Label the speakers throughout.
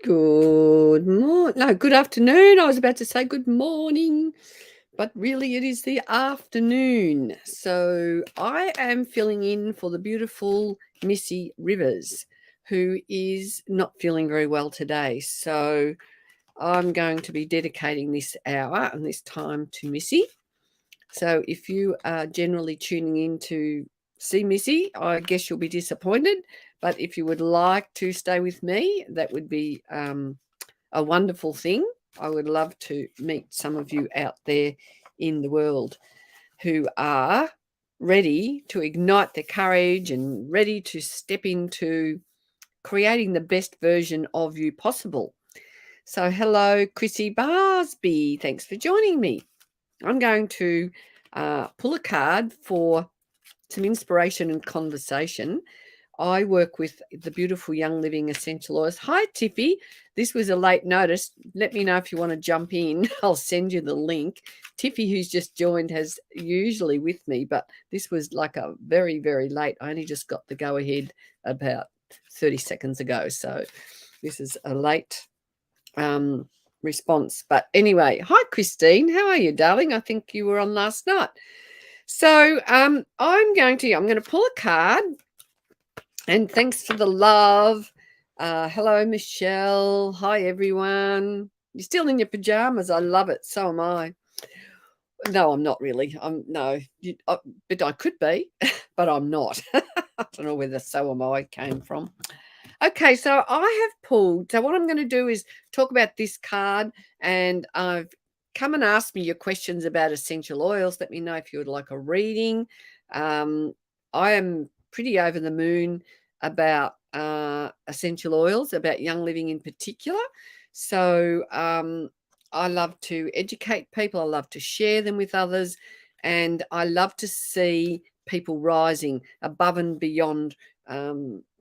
Speaker 1: Good afternoon. I was about to say good morning, but really it is the afternoon. So I am filling in for the beautiful Missy Rivers, who is not feeling very well today. So I'm going to be dedicating this hour and this time to Missy. So if you are generally tuning in to see Missy, I guess you'll be disappointed. But if you would like to stay with me, that would be a wonderful thing. I would love to meet some of you out there in the world who are ready to ignite their courage and ready to step into creating the best version of you possible. So, hello, Chrissy Barsby. Thanks for joining me. I'm going to pull a card for some inspiration and conversation. I work with the beautiful Young Living Essential Oils. Hi, Tiffy. This was a late notice. Let me know if you want to jump in. I'll send you the link. Tiffy, who's just joined, has usually with me, but this was like a very, very late. I only just got the go ahead about 30 seconds ago. So this is a late response. But anyway, hi, Christine. How are you, darling? I think you were on last night. So I'm going to pull a card. And thanks for the love. Hello, Michelle. Hi, everyone. You're still in your pajamas. I love it. So am I. No, I'm not really. But I could be, but I'm not. I don't know where the "so am I" came from. Okay, so I have pulled. So what I'm going to do is talk about this card, and I've come and asked me your questions about essential oils. Let me know if you would like a reading. I am pretty over the moon about essential oils, about Young Living in particular. So I love to educate people. I love to share them with others, and I love to see people rising above and beyond.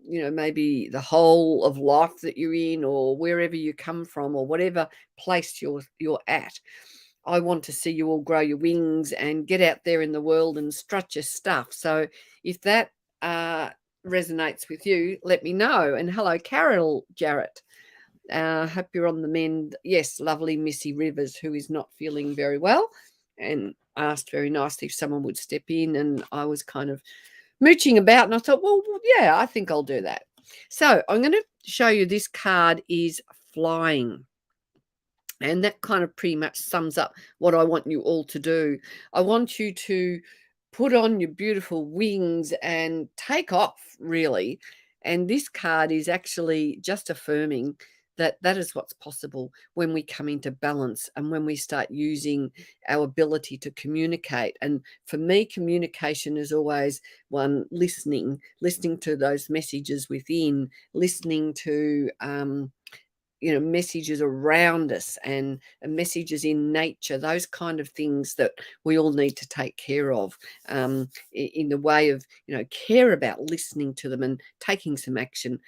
Speaker 1: Maybe the whole of life that you're in, or wherever you come from, or whatever place you're at. I want to see you all grow your wings and get out there in the world and strut your stuff. So if that resonates with you, let me know. And hello, Carol Jarrett. Hope you're on the mend. Yes, lovely Missy Rivers, who is not feeling very well, and asked very nicely if someone would step in, and I was kind of mooching about, and I thought, well, yeah, I think I'll do that. So I'm going to show you, this card is flying. And that kind of pretty much sums up what I want you all to do. I want you to put on your beautiful wings and take off, really. And this card is actually just affirming that that is what's possible when we come into balance and when we start using our ability to communicate. And for me, communication is always one, listening to those messages within, listening to messages around us, and messages in nature, those kind of things that we all need to take care of, in the way of care about listening to them and taking some action.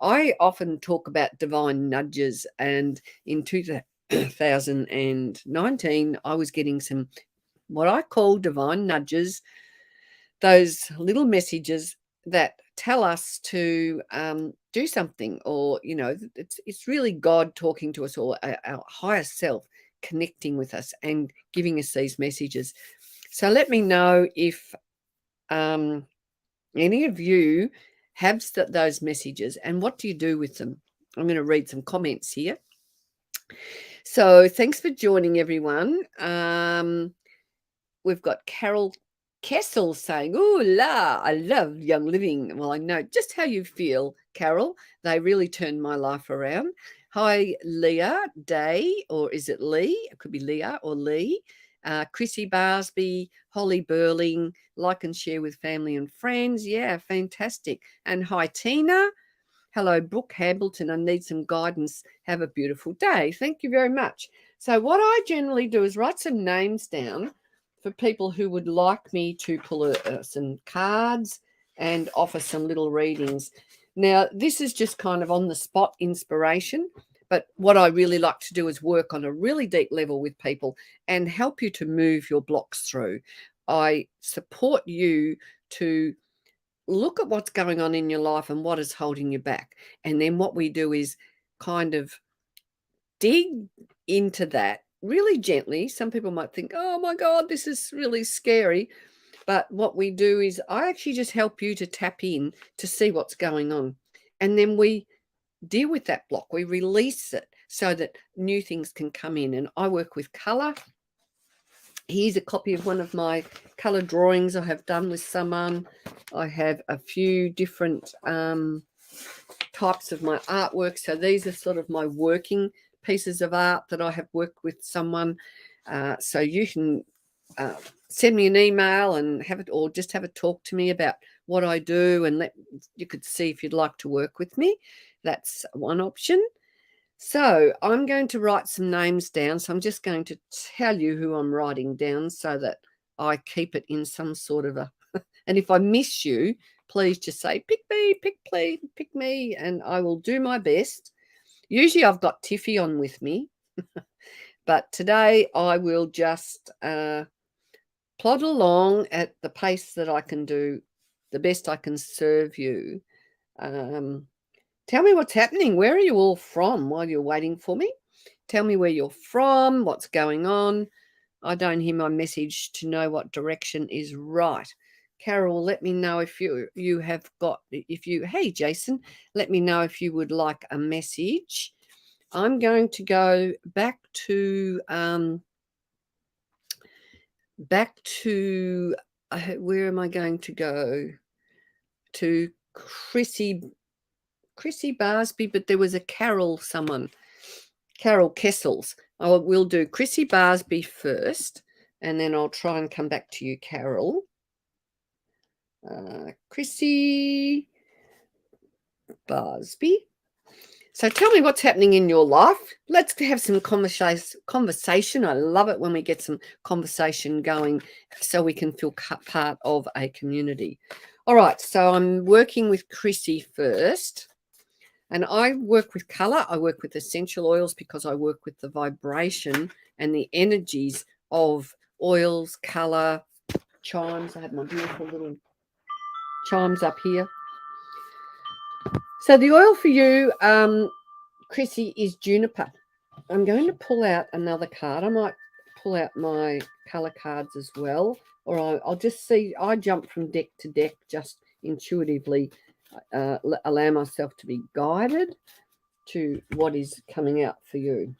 Speaker 1: I often talk about divine nudges, and in 2019 I was getting some what I call divine nudges, those little messages that tell us to do something, or it's really God talking to us, or our higher self connecting with us and giving us these messages. So let me know if any of you have those messages, and what do you do with them. I'm going to read some comments here. So thanks for joining, everyone. We've got Carol Kessel saying, "Ooh la, I love Young Living." Well, I know just how you feel, Carol. They really turned my life around. Hi, Leah Day, or is it Lee? It could be Leah or Lee. Chrissy Barsby, Holly Burling, like and share with family and friends. Yeah, fantastic. And hi, Tina. Hello, Brooke Hambleton. I need some guidance. Have a beautiful day. Thank you very much. So what I generally do is write some names down for people who would like me to pull some cards and offer some little readings. Now, this is just kind of on the spot inspiration, but what I really like to do is work on a really deep level with people and help you to move your blocks through. I support you to look at what's going on in your life and what is holding you back. And then what we do is kind of dig into that really gently. Some people might think, oh my God, this is really scary. But what we do is I actually just help you to tap in to see what's going on. And then we deal with that block. We release it so that new things can come in. And I work with color. Here's a copy of one of my color drawings I have done with someone. I have a few different types of my artwork. So these are sort of my working pieces of art that I have worked with someone. So you can send me an email and have it, or just have a talk to me about what I do, and you could see if you'd like to work with me. That's one option. So I'm going to write some names down. So I'm just going to tell you who I'm writing down so that I keep it in some sort of a, and if I miss you, please just say, pick me, pick me, and I will do my best. Usually I've got Tiffy on with me, but today I will just plod along at the pace that I can do, the best I can serve you. Tell me what's happening. Where are you all from while you're waiting for me? Tell me where you're from, what's going on. I don't hear my message to know what direction is right. Carol, let me know if you have got, hey, Jason, let me know if you would like a message. I'm going to go back to where am I going to go? To Chrissy Barsby, but there was a Carol Kessels. We'll do Chrissy Barsby first, and then I'll try and come back to you, Carol. Chrissy Barsby. So tell me what's happening in your life. Let's have some conversation. I love it when we get some conversation going so we can feel part of a community. All right, so I'm working with Chrissy first. And I work with color. I work with essential oils because I work with the vibration and the energies of oils, color, chimes. I have my beautiful little chimes up here. So the oil for you, Chrissy, is juniper. I'm going to pull out another card. I might pull out my color cards as well, or I'll just see. I jump from deck to deck just intuitively. Allow myself to be guided to what is coming out for you.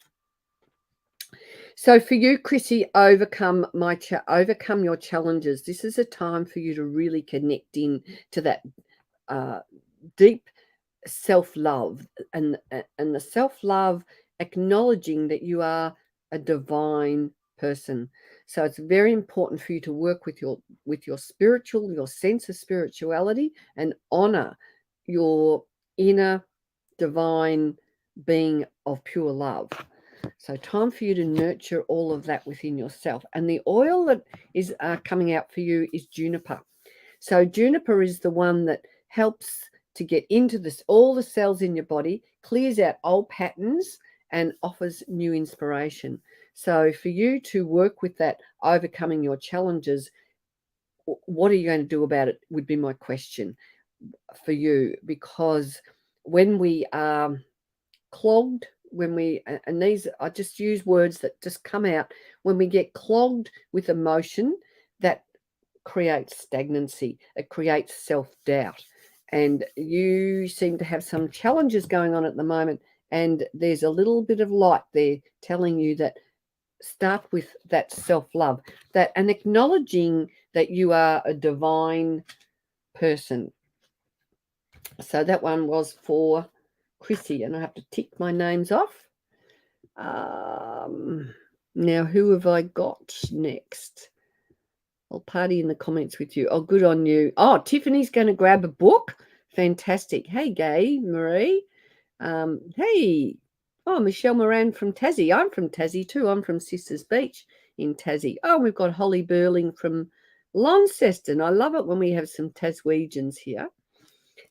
Speaker 1: So for you, Chrissy, overcome your challenges. This is a time for you to really connect in to that deep self-love and the self-love, acknowledging that you are a divine person. So it's very important for you to work with your your sense of spirituality, and honor your inner divine being of pure love. So time for you to nurture all of that within yourself. And the oil that is coming out for you is juniper. So juniper is the one that helps to get into all the cells in your body, clears out old patterns, and offers new inspiration. So for you to work with that, overcoming your challenges, what are you going to do about it would be my question for you. Because when we are clogged, and these, I just use words that just come out, when we get clogged with emotion, that creates stagnancy, it creates self-doubt. And you seem to have some challenges going on at the moment, and there's a little bit of light there telling you that start with that self-love, that, and acknowledging that you are a divine person. So that one was for Chrissy, and I have to tick my names off. Now, who have I got next? I'll party in the comments with you. Oh, good on you. Oh, Tiffany's going to grab a book. Fantastic. Hey, Gay, Marie. Hey. Oh, Michelle Moran from Tassie. I'm from Tassie too. I'm from Sisters Beach in Tassie. Oh, we've got Holly Burling from Launceston. I love it when we have some Taswegians here.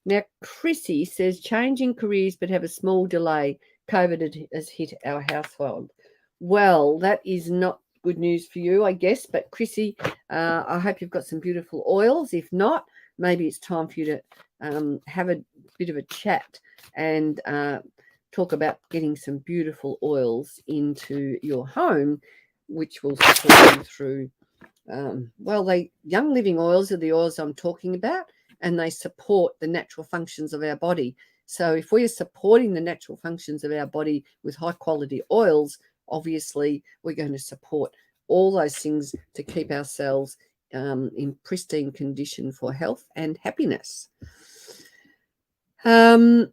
Speaker 1: Now, Chrissy says, changing careers but have a small delay. COVID has hit our household. Well, that is not good news for you, I guess. But Chrissy, I hope you've got some beautiful oils. If not, maybe it's time for you to have a bit of a chat and talk about getting some beautiful oils into your home, which will support you through. Young living oils are the oils I'm talking about, and they support the natural functions of our body. So if we are supporting the natural functions of our body with high quality oils, obviously we're going to support all those things to keep ourselves in pristine condition for health and happiness. Carol,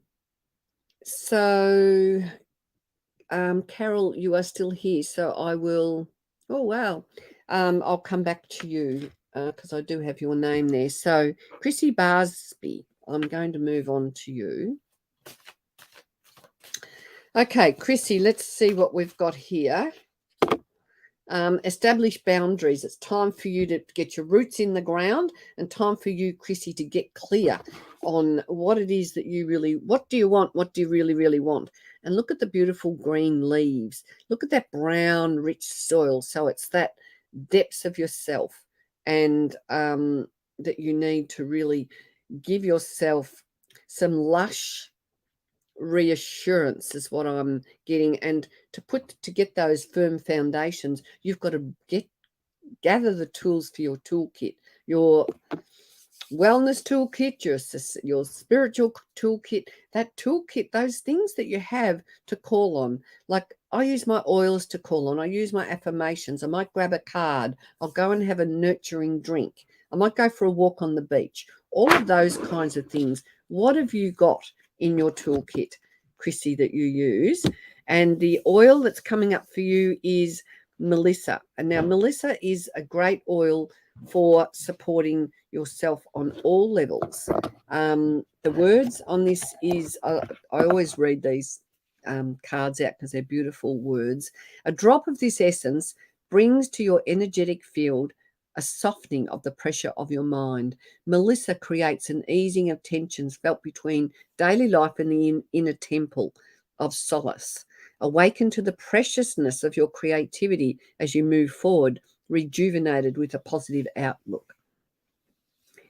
Speaker 1: you are still here, so I will. Oh wow, I'll come back to you because I do have your name there. So Chrissy Barsby, I'm going to move on to you. Okay, Chrissy, let's see what we've got here. Establish boundaries. It's time for you to get your roots in the ground, and time for you, Chrissy, to get clear on what it is that you really, what do you want? What do you really, really want? And look at the beautiful green leaves. Look at that brown, rich soil. So it's that depths of yourself, and that you need to really give yourself some lush reassurance is what I'm getting. And to get those firm foundations, you've got to gather the tools for your toolkit, your wellness toolkit, your spiritual toolkit, that toolkit, those things that you have to call on. Like I use my oils to call on. I use my affirmations. I might grab a card. I'll go and have a nurturing drink. I might go for a walk on the beach. All of those kinds of things. What have you got in your toolkit, Chrissy, that you use? And the oil that's coming up for you is Melissa. And now Melissa is a great oil for supporting yourself on all levels. The words on this is, I always read these cards out because they're beautiful words. A drop of this essence brings to your energetic field a softening of the pressure of your mind. Melissa creates an easing of tensions felt between daily life and the inner temple of solace. Awaken to the preciousness of your creativity as you move forward, rejuvenated with a positive outlook.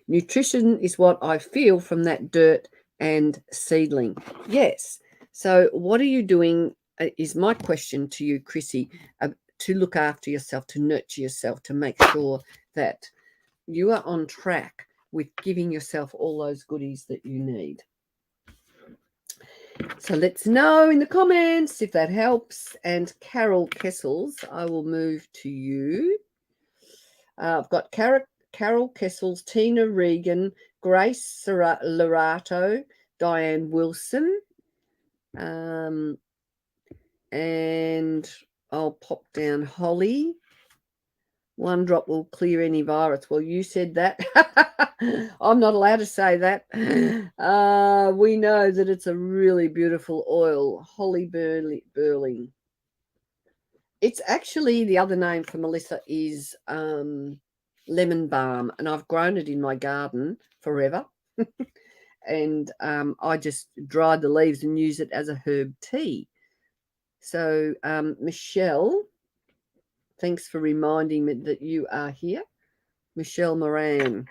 Speaker 1: Nutrition is what I feel from that dirt and seedling. Yes. So what are you doing is my question to you, Chrissy, to look after yourself, to nurture yourself, to make sure that you are on track with giving yourself all those goodies that you need. So let's know in the comments if that helps. And Carol Kessels, I will move to you. I've got Carol Kessels, Tina Regan, Grace Lorato, Diane Wilson, and I'll pop down Holly. One drop will clear any virus. Well, you said that. I'm not allowed to say that. We know that it's a really beautiful oil, Holly Burling. It's actually, the other name for Melissa is lemon balm, and I've grown it in my garden forever. And I just dried the leaves and use it as a herb tea. So Michelle, thanks for reminding me that you are here. Michelle Moran.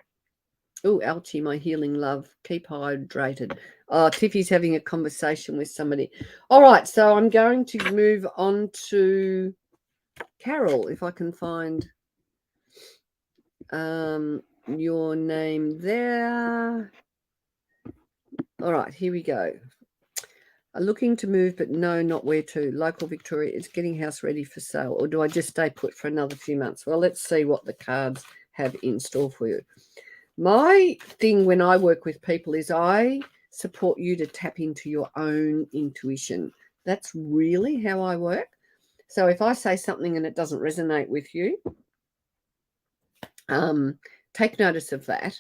Speaker 1: Oh, Alchie, my healing love. Keep hydrated. Oh, Tiffy's having a conversation with somebody. All right, so I'm going to move on to Carol, if I can find your name there. All right, here we go. Looking to move, but no, not where to. Local Victoria is getting house ready for sale. Or do I just stay put for another few months? Well, let's see what the cards have in store for you. My thing when I work with people is I support you to tap into your own intuition. That's really how I work. So if I say something and it doesn't resonate with you, take notice of that.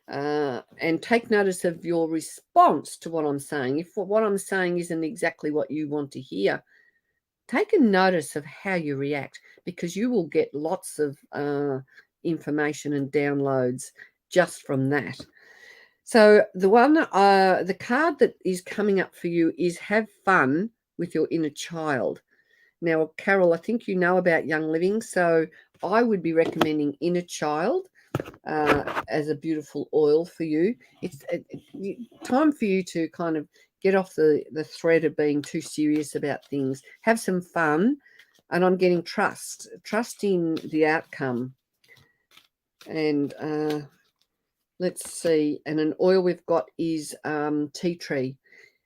Speaker 1: And take notice of your response to what I'm saying. If what I'm saying isn't exactly what you want to hear, take a notice of how you react, because you will get lots of information and downloads just from that. So the card that is coming up for you is have fun with your inner child. Now, Carol, I think you know about Young Living, so I would be recommending Inner Child. as a beautiful oil for you. It's time for you to kind of get off the thread of being too serious about things. Have some fun. And I'm getting trust in the outcome. And let's see. And an oil we've got is tea tree.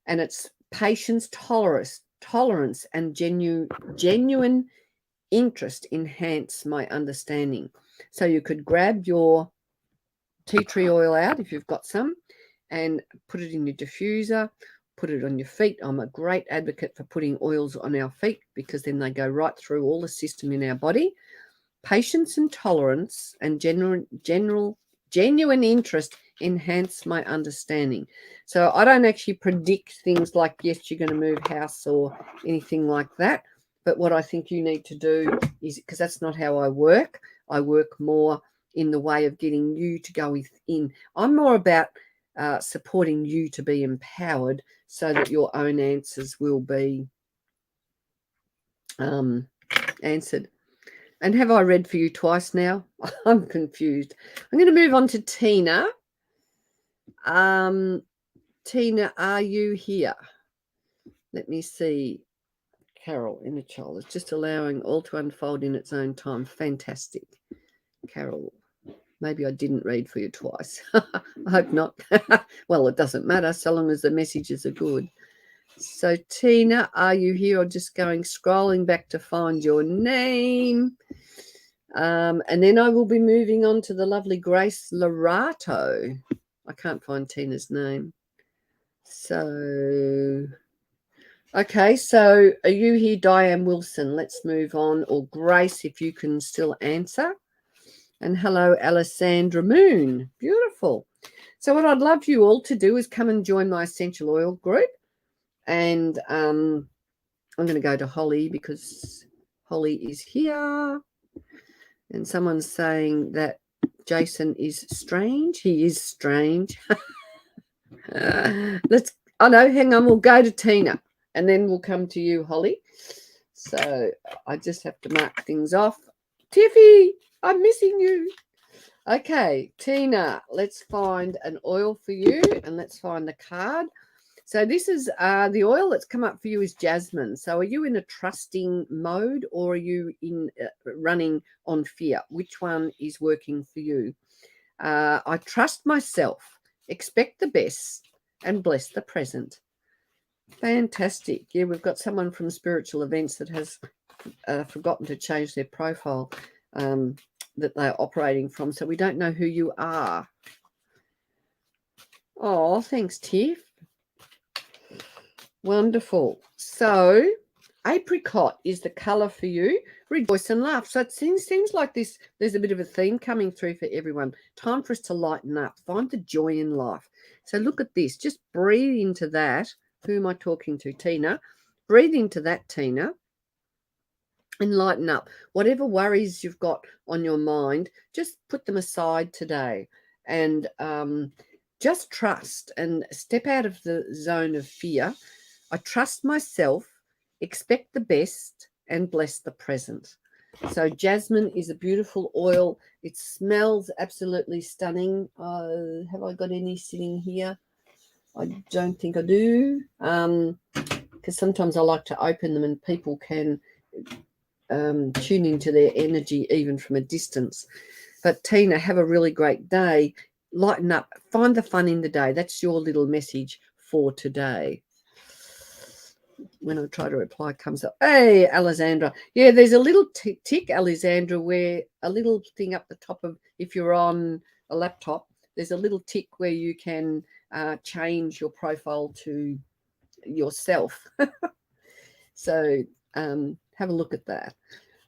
Speaker 1: And it's patience, tolerance, and genuine interest enhance my understanding. So you could grab your tea tree oil out if you've got some and put it in your diffuser, put it on your feet. I'm a great advocate for putting oils on our feet because then they go right through all the system in our body. Patience and tolerance and genuine interest enhance my understanding. So I don't actually predict things like, yes, you're going to move house or anything like that. But what I think you need to do is, because that's not how I work more in the way of getting you to go within. I'm more about supporting you to be empowered so that your own answers will be answered. And have I read for you twice now? I'm confused. I'm going to move on to Tina. Tina, are you here? Let me see. Carol, inner child, is just allowing all to unfold in its own time. Fantastic. Carol, maybe I didn't read for you twice. I hope not. Well, it doesn't matter so long as the messages are good. So, Tina, are you here or just scrolling back to find your name? And then I will be moving on to the lovely Grace Lorato. I can't find Tina's name. So, okay, so are you here, Diane Wilson? Let's move on. Or Grace, if you can still answer. And hello, Alessandra Moon. Beautiful. So what I'd love you all to do is come and join my essential oil group. And I'm going to go to Holly because Holly is here. And someone's saying that Jason is strange. He is strange. Hang on, we'll go to Tina and then we'll come to you, Holly. So I just have to mark things off. Tiffy, I'm missing you. Okay, Tina, let's find an oil for you and let's find the card. So this is the oil that's come up for you is jasmine. So are you in a trusting mode or are you in running on fear? Which one is working for you? I trust myself, expect the best, and bless the present. Fantastic. Yeah, we've got someone from Spiritual Events that has forgotten to change their profile that they're operating from. So we don't know who you are. Oh, thanks, Tiff. Wonderful. So apricot is the color for you. Rejoice and laugh. So it seems like there's a bit of a theme coming through for everyone. Time for us to lighten up. Find the joy in life. So look at this. Just breathe into that. Who am I talking to? Tina. Breathe into that, Tina. And lighten up. Whatever worries you've got on your mind, just put them aside today. And just trust and step out of the zone of fear. I trust myself, expect the best, and bless the present. So jasmine is a beautiful oil. It smells absolutely stunning. Have I got any sitting here? I don't think I do. Because sometimes I like to open them and people can tune into their energy even from a distance. But Tina, have a really great day. Lighten up. Find the fun in the day. That's your little message for today. When I try to reply, comes up. Hey, Alessandra. Yeah, there's a little tick, Alessandra, where a little thing up the top of, if you're on a laptop, there's a little tick where you can change your profile to yourself. So have a look at that.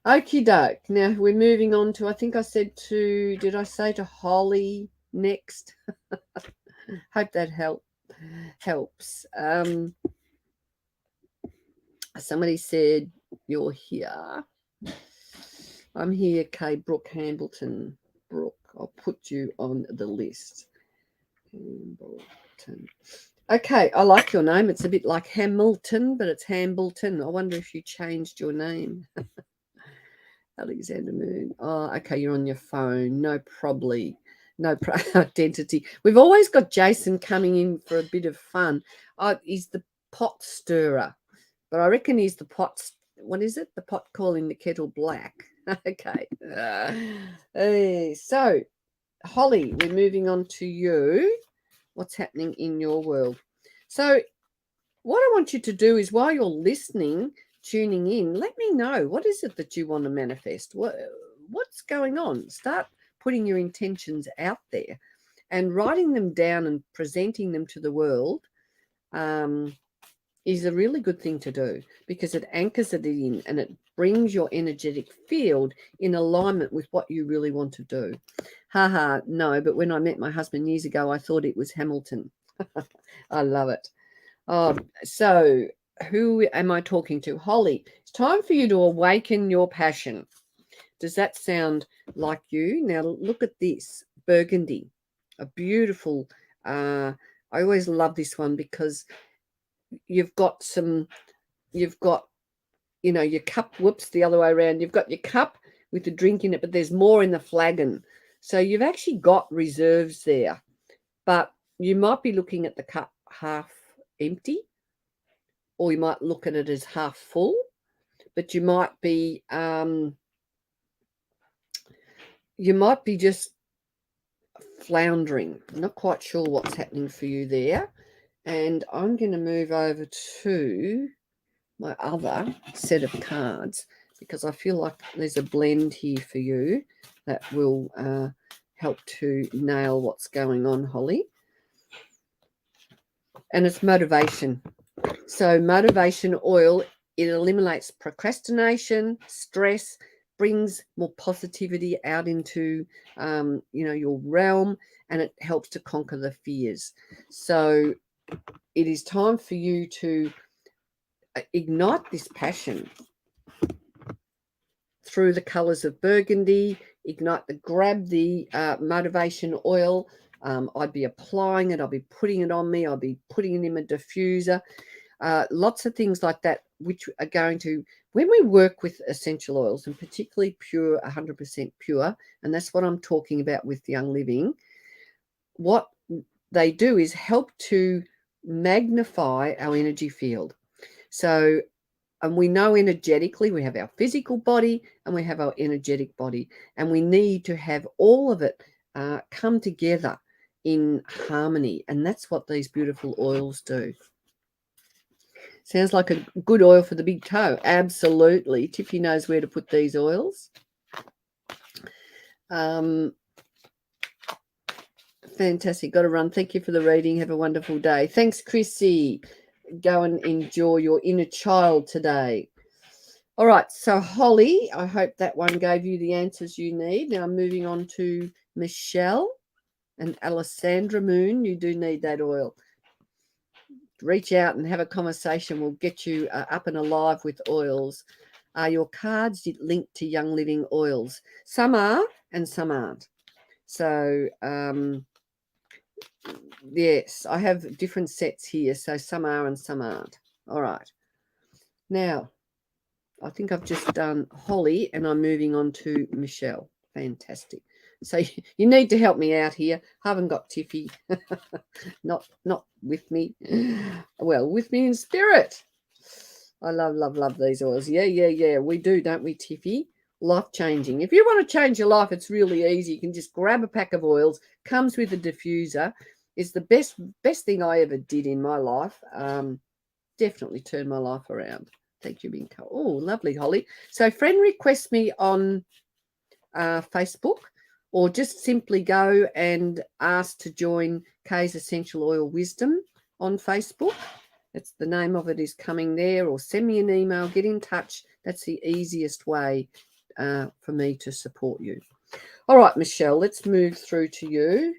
Speaker 1: Okie doke. Now we're moving on to, I think I said to, did I say to Holly next? Hope that helps. Somebody said you're here. I'm here, Kay Brooke Hambleton. Brooke, I'll put you on the list. Hambleton. Okay, I like your name. It's a bit like Hamilton, but it's Hambleton. I wonder if you changed your name. Alexander Moon. Oh, okay, you're on your phone. No probably. No identity. We've always got Jason coming in for a bit of fun. He's the pot stirrer, but I reckon he's the what is it? The pot calling the kettle black. Okay. Hey, so, Holly, we're moving on to you. What's happening in your world? So, what I want you to do is while you're listening, tuning in, let me know, what is it that you want to manifest? What's going on? Start putting your intentions out there and writing them down and presenting them to the world is a really good thing to do, because it anchors it in and it brings your energetic field in alignment with what you really want to do. No, but when I met my husband years ago, I thought it was Hamilton. I love it. So who am I talking to? Holly, it's time for you to awaken your passion. Does that sound like you? Now look at this, burgundy, a beautiful, I always love this one because you've got, your cup, whoops, the other way around. You've got your cup with the drink in it, but there's more in the flagon. So you've actually got reserves there, but you might be looking at the cup half empty, or you might look at it as half full, but you might be just floundering. I'm not quite sure what's happening for you there. And I'm going to move over to my other set of cards because I feel like there's a blend here for you that will help to nail what's going on, Holly. And it's motivation. So motivation oil, it eliminates procrastination, stress, brings more positivity out into, your realm, and it helps to conquer the fears. So it is time for you to ignite this passion through the colors of burgundy, grab the motivation oil. I'd be applying it. I'll be putting it on me. I'll be putting it in a diffuser. Lots of things like that, which are going to, when we work with essential oils, and particularly pure, 100% pure, and that's what I'm talking about with Young Living, what they do is help to magnify our energy field. So, and we know energetically we have our physical body and we have our energetic body, and we need to have all of it come together in harmony, and that's what these beautiful oils do. Sounds like a good oil for the big toe. Absolutely. Tiffy knows where to put these oils. Fantastic. Got to run. Thank you for the reading. Have a wonderful day. Thanks, Chrissy. Go and enjoy your inner child today. All right. So, Holly, I hope that one gave you the answers you need. Now, moving on to Michelle and Alessandra Moon. You do need that oil. Reach out and have a conversation. We'll get you up and alive with oils. Your cards linked to Young Living oils. Some are and some aren't. So, yes, I have different sets here. So some are and some aren't. All right. Now, I think I've just done Holly and I'm moving on to Michelle. Fantastic. So you need to help me out here. I haven't got Tiffy. not with me. Well, with me in spirit. I love these oils. Yeah. We do, don't we, Tiffy? Life-changing. If you want to change your life, it's really easy. You can just grab a pack of oils. Comes with a diffuser. It's the best thing I ever did in my life. Definitely turned my life around. Thank you, Minko. Oh, lovely, Holly. So friend request me on Facebook, or just simply go and ask to join Kay's Essential Oil Wisdom on Facebook. It's the name of it is coming there, or send me an email, get in touch. That's the easiest way for me to support you. All right, Michelle, let's move through to you.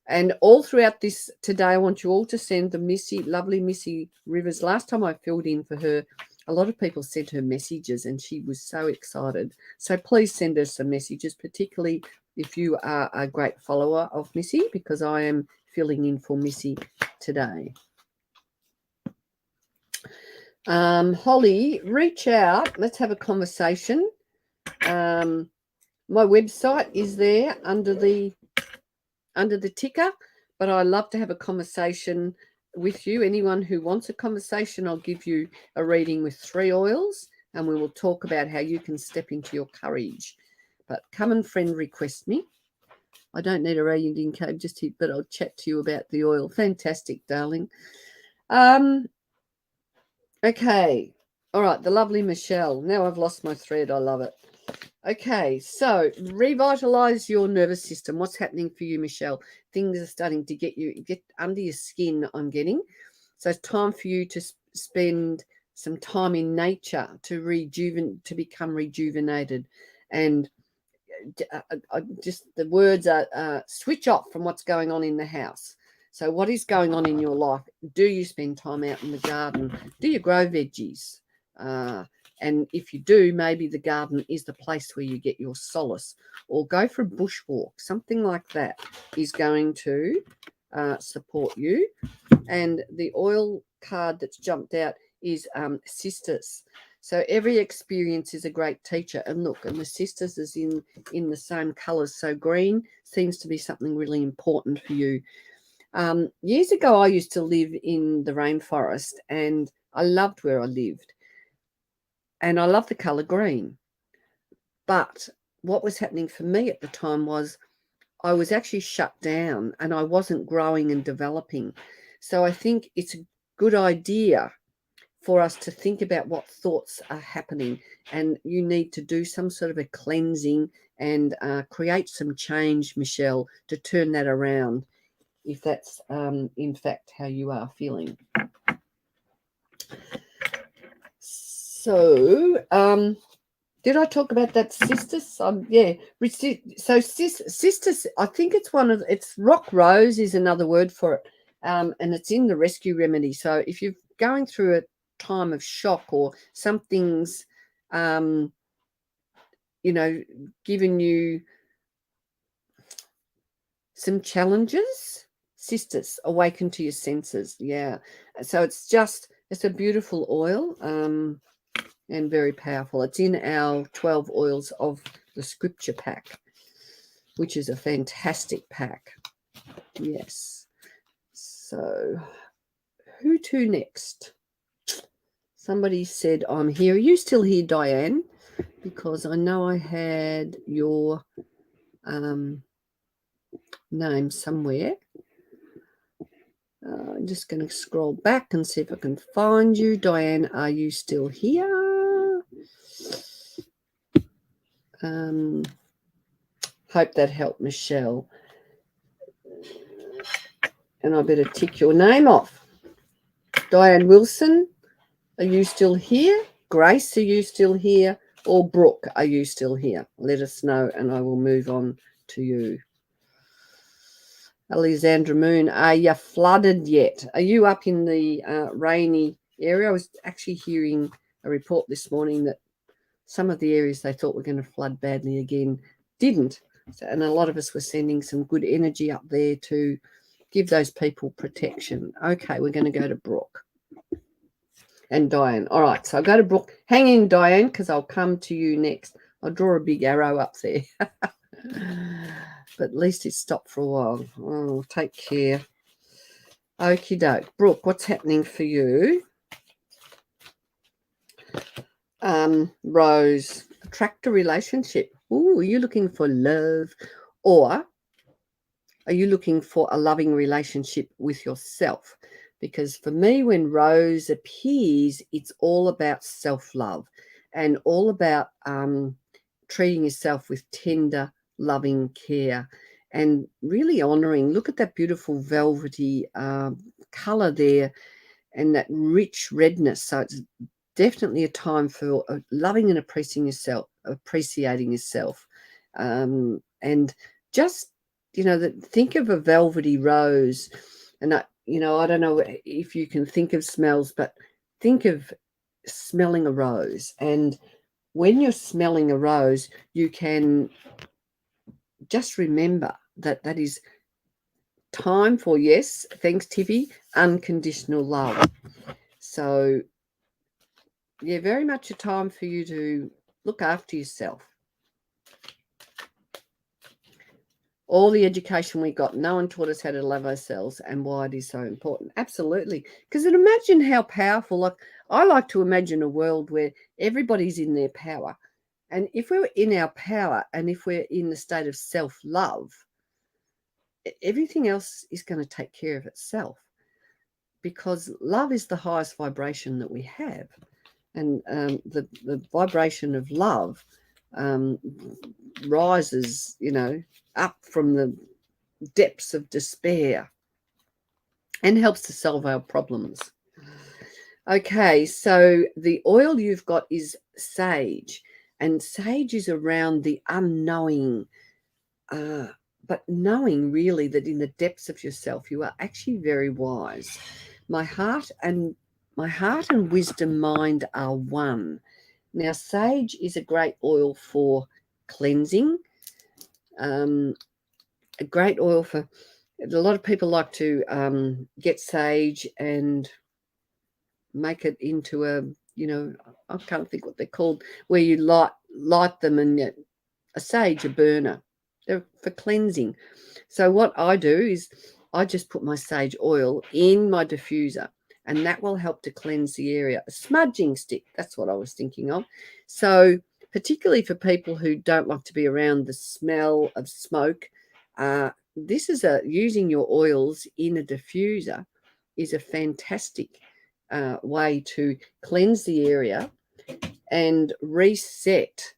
Speaker 1: And all throughout this today, I want you all to send the lovely Missy Rivers. Last time I filled in for her, a lot of people sent her messages and she was so excited. So please send us some messages, particularly if you are a great follower of Missy, because I am filling in for Missy today. Holly, reach out. Let's have a conversation. My website is there under the ticker, but I love to have a conversation with you. Anyone who wants a conversation, I'll give you a reading with 3 oils, and we will talk about how you can step into your courage. But come and friend request me. I don't need a reading code, just hit, but I'll chat to you about the oil. Fantastic, darling. Okay. All right, the lovely Michelle. Now I've lost my thread. I love it. Okay, so revitalize your nervous system. What's happening for you, Michelle? Things are starting to get under your skin, I'm getting. So it's time for you to spend some time in nature to become rejuvenated. And just the words are switch off from what's going on in the house. So what is going on in your life? Do you spend time out in the garden? Do you grow veggies? And if you do, maybe the garden is the place where you get your solace, or go for a bushwalk. Something like that is going to support you. And the oil card that's jumped out is sisters. So every experience is a great teacher. And look, and the sisters is in the same colours. So green seems to be something really important for you. Years ago, I used to live in the rainforest, and I loved where I lived. And I love the colour green. But what was happening for me at the time was I was actually shut down and I wasn't growing and developing. So I think it's a good idea for us to think about what thoughts are happening, and you need to do some sort of a cleansing and create some change, Michelle, to turn that around, if that's in fact how you are feeling. So did I talk about that, sisters? Yeah. So sisters, I think it's rock rose is another word for it, and it's in the rescue remedy. So if you're going through a time of shock, or something's, given you some challenges, sisters, awaken to your senses. Yeah. So it's a beautiful oil. And very powerful. It's in our 12 oils of the scripture pack, which is a fantastic pack. Yes. So who to next? Somebody said, I'm here. Are you still here, Diane? Because I know I had your name somewhere. I'm just going to scroll back and see if I can find you. Diane, are you still here? Hope that helped, Michelle. And I better tick your name off. Diane Wilson, are you still here? Grace, are you still here? Or Brooke, are you still here? Let us know and I will move on to you. Alexandra Moon, are you flooded yet? Are you up in the rainy area? I was actually hearing a report this morning that some of the areas they thought were going to flood badly again didn't. So, and a lot of us were sending some good energy up there to give those people protection. Okay, we're going to go to Brooke and Diane. All right, so I'll go to Brooke. Hang in, Diane, because I'll come to you next. I'll draw a big arrow up there. But at least it stopped for a while. Oh, take care. Okie doke. Brooke, what's happening for you? Rose, attract a relationship. Ooh, are you looking for love, or are you looking for a loving relationship with yourself? Because for me, when Rose appears, it's all about self-love and all about treating yourself with tender, loving care and really honoring. Look at that beautiful velvety color there and that rich redness. So it's definitely a time for loving and appreciating yourself. And just, think of a velvety rose. And, I don't know if you can think of smells, but think of smelling a rose. And when you're smelling a rose, you can just remember that is time for, yes, thanks, Tiffy, unconditional love. So yeah, very much a time for you to look after yourself. All the education we got, no one taught us how to love ourselves and why it is so important. Absolutely. Because imagine how powerful, like I like to imagine a world where everybody's in their power. And if we're in our power and if we're in the state of self-love, everything else is going to take care of itself, because love is the highest vibration that we have. And the vibration of love rises, up from the depths of despair and helps to solve our problems. Okay, so the oil you've got is sage, and sage is around the unknowing, but knowing really that in the depths of yourself you are actually very wise. My heart and wisdom mind are one. Now, sage is a great oil for cleansing. A great oil for, a lot of people like to get sage and make it into a, I can't think what they're called, where you light them, and a sage, a burner. They're for cleansing. So what I do is I just put my sage oil in my diffuser, and that will help to cleanse the area. A smudging stick, that's what I was thinking of. So particularly for people who don't like to be around the smell of smoke, this is using your oils in a diffuser is a fantastic way to cleanse the area and reset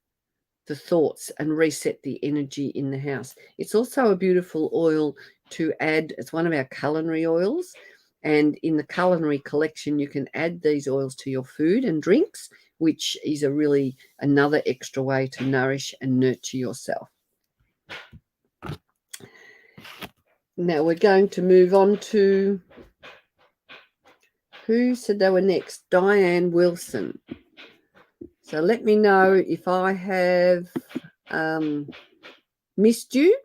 Speaker 1: the thoughts and reset the energy in the house. It's also a beautiful oil to add. It's one of our culinary oils, and in the culinary collection you can add these oils to your food and drinks, which is another extra way to nourish and nurture yourself. Now we're going to move on to, who said they were next? Diane Wilson. So let me know if I have missed you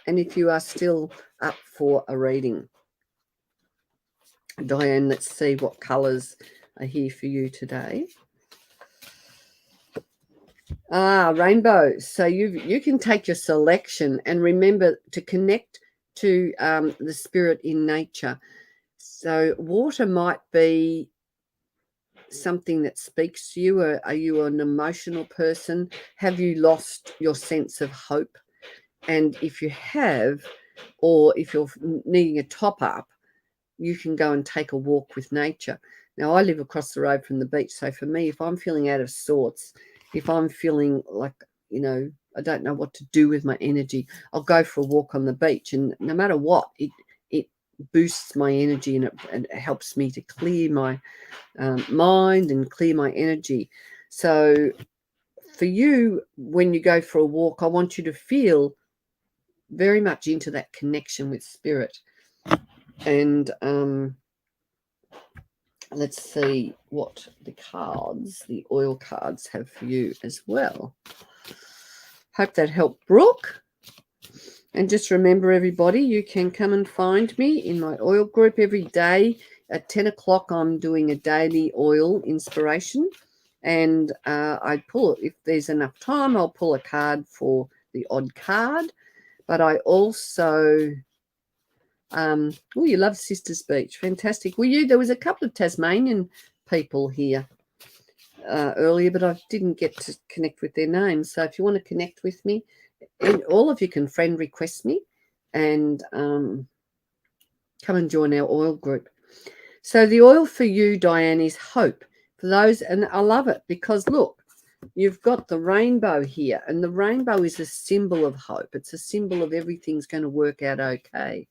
Speaker 1: and if you are still up for a reading. Diane, let's see what colours are here for you today. Rainbow. So you can take your selection and remember to connect to the spirit in nature. So water might be something that speaks to you. Are you an emotional person? Have you lost your sense of hope? And if you have, or if you're needing a top up, you can go and take a walk with nature. Now, I live across the road from the beach, so for me, if I'm feeling out of sorts, if I'm feeling like, I don't know what to do with my energy, I'll go for a walk on the beach, and no matter what, it boosts my energy, and it helps me to clear my mind and clear my energy. So for you, when you go for a walk, I want you to feel very much into that connection with spirit. And let's see what the oil cards have for you as well. Hope that helped, Brooke. And just remember, everybody, you can come and find me in my oil group every day at 10 o'clock. I'm doing a daily oil inspiration, and I pull, if there's enough time, I'll pull a card for the odd card. But I also, you love Sisters Beach, fantastic. There was a couple of Tasmanian people here earlier, but I didn't get to connect with their names. So if you want to connect with me, and all of you can friend request me and come and join our oil group. So the oil for you, Diane, is hope. For those, and I love it because look, you've got the rainbow here, and the rainbow is a symbol of hope. It's a symbol of everything's going to work out okay.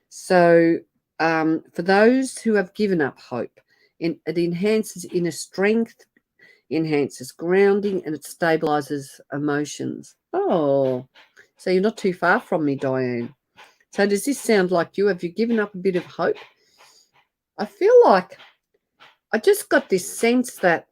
Speaker 1: So for those who have given up hope, it enhances inner strength, enhances grounding, and it stabilizes emotions. Oh, so you're not too far from me, Diane. So does this sound like you? Have you given up a bit of hope? I feel like I just got this sense that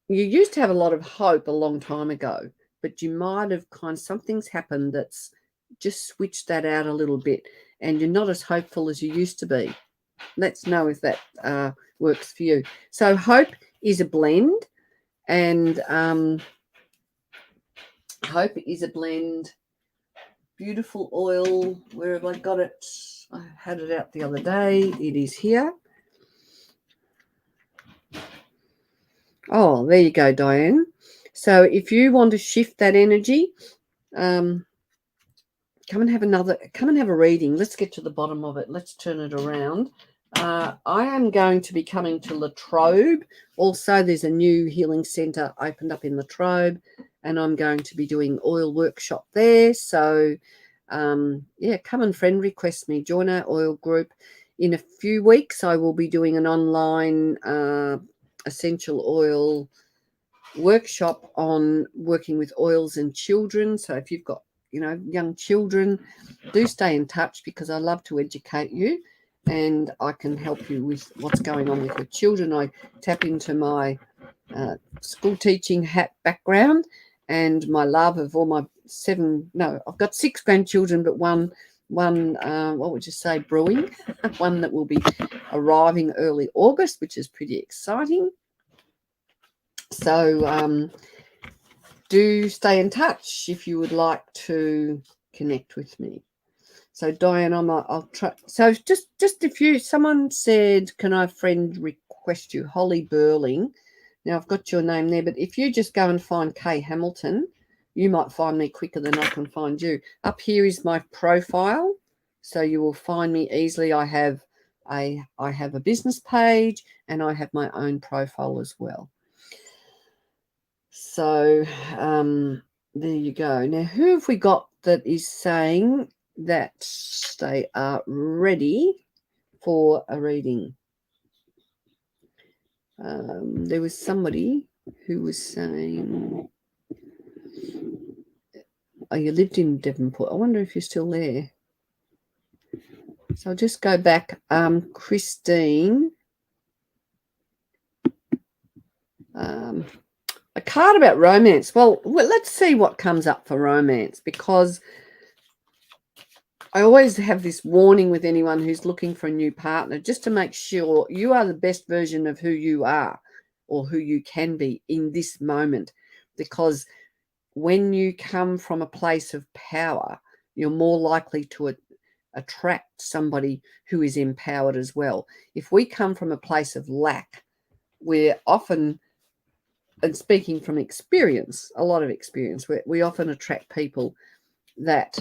Speaker 1: you used to have a lot of hope a long time ago, but you might have something's happened that's just switched that out a little bit, and you're not as hopeful as you used to be. Let's know if that works for you. So hope is a blend, and I hope it is a blend. Beautiful oil. Where have I got it? I had it out the other day. It is here. Oh, there you go, Diane. So if you want to shift that energy, come and have a reading. Let's get to the bottom of it. Let's turn it around. I am going to be coming to Latrobe. Also, there's a new healing centre opened up in Latrobe, and I'm going to be doing oil workshop there. So, yeah, come and friend request me. Join our oil group. In a few weeks, I will be doing an online essential oil workshop on working with oils and children. So if you've got, young children, do stay in touch, because I love to educate you and I can help you with what's going on with your children. I tap into my school teaching hat background and my love of all my I've got 6 grandchildren, but one what would you say, brewing, one that will be arriving early August, which is pretty exciting. So do stay in touch if you would like to connect with me. So Diane, I'll try. So just if someone said, can I friend request you, Holly Burling? Now I've got your name there, but if you just go and find Kay Hamilton, you might find me quicker than I can find you. Up here is my profile, so you will find me easily. I have a business page and I have my own profile as well. So there you go. Now, who have we got that is saying that they are ready for a reading? There was somebody who was saying, oh, you lived in Devonport. I wonder if you're still there. So I'll just go back. Christine. A card about romance. Well, let's see what comes up for romance, because I always have this warning with anyone who's looking for a new partner, just to make sure you are the best version of who you are or who you can be in this moment. Because when you come from a place of power, you're more likely to attract somebody who is empowered as well. If we come from a place of lack, we're often, and speaking from experience, a lot of experience, we often attract people that